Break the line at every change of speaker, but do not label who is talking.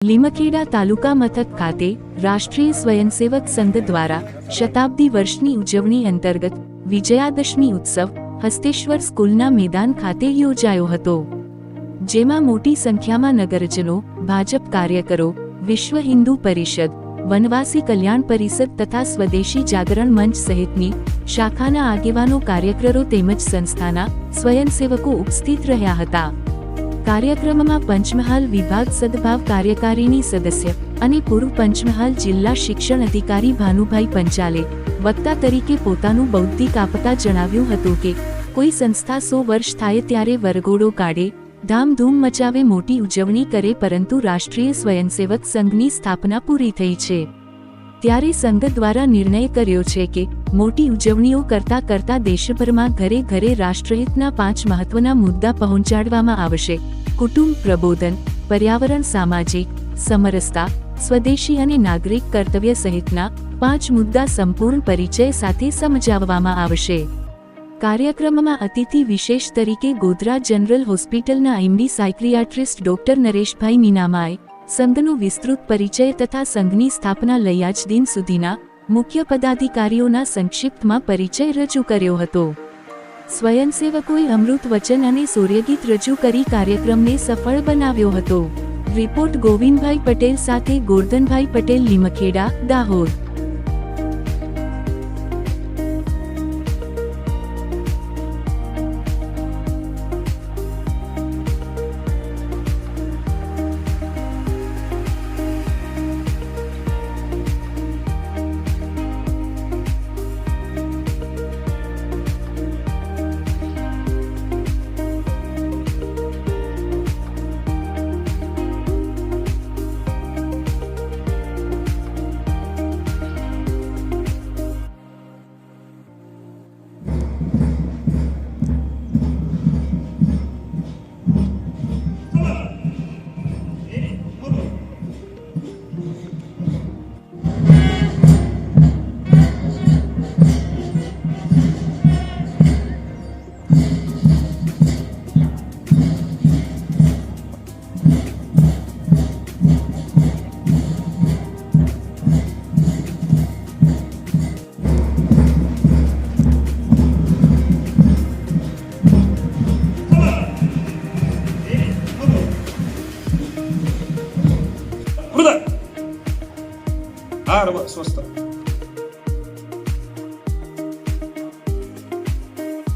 લીમખેડા તાલુકા મથક ખાતે રાષ્ટ્રીય સ્વયંસેવક સંઘ દ્વારા શતાબ્દી વર્ષની ઉજવણી અંતર્ગત વિજયાદશમી ઉત્સવ હસ્તેશ્વર સ્કૂલના મેદાન ખાતે યોજાયો હતો, જેમાં મોટી સંખ્યામાં નગરજનો, ભાજપ કાર્યકરો, વિશ્વ હિન્દુ પરિષદ, વનવાસી કલ્યાણ પરિષદ તથા સ્વદેશી જાગરણ મંચ સહિતની શાખાના આગેવાનો, કાર્યકરો તેમજ સંસ્થાના સ્વયંસેવકો ઉપસ્થિત રહ્યા હતા. કાર્યક્રમમાં પંચમહાલ વિભાગ સદભાવ કાર્યકારીણી સદસ્ય અને પૂર્વ પંચમહાલ જિલ્લા શિક્ષણ અધિકારી ભાનુભાઈ પંચાલે વક્તા તરીકે પોતાનું બૌદ્ધિક આપતા જણાવ્યું હતું કે કોઈ સંસ્થા 100 વર્ષ થાય ત્યારે વરઘોડો કાઢે, ધામધૂમ મચાવે, મોટી ઉજવણી કરે, પરંતુ રાષ્ટ્રીય સ્વયંસેવક સંઘની સ્થાપના પૂરી થઈ છે ત્યારે સંઘ દ્વારા નિર્ણય કર્યો છે કે મોટી ઉજવણીઓ કરતા કરતા દેશભરમાં ઘરે ઘરે રાષ્ટ્રહિતના 5 મહત્વના મુદ્દા પહોંચાડવામાં આવશે. કુટુંબ પ્રબોધન, પર્યાવરણ, સામાજિક સમરસતા, સ્વદેશી અને નાગરિક કર્તવ્ય સહિતના 5 મુદ્દા સંપૂર્ણ પરિચય સાથે સમજાવવામાં આવશે. કાર્યક્રમમાં અતિથિ વિશેષ તરીકે ગોધરા જનરલ હોસ્પિટલના એમડી સાયક્રિયાટ્રિસ્ટ ડોક્ટર નરેશભાઈ મીનામાએ સંઘનો વિસ્તૃત પરિચય તથા સંઘની સ્થાપના લઈ આજ દિન સુધીના મુખ્ય પદાધિકારીઓના સંક્ષિપ્તમાં પરિચય રજૂ કર્યો હતો. સ્વયંસેવકોએ અમૃત વચન અને સૂર્યગીત રજૂ કરી કાર્યક્રમને સફળ બનાવ્યો હતો. રિપોર્ટ ગોવિંદભાઈ પટેલ સાથે ગોરધનભાઈ પટેલ, લીમખેડા, દાહોદ.
हा, स्वस्त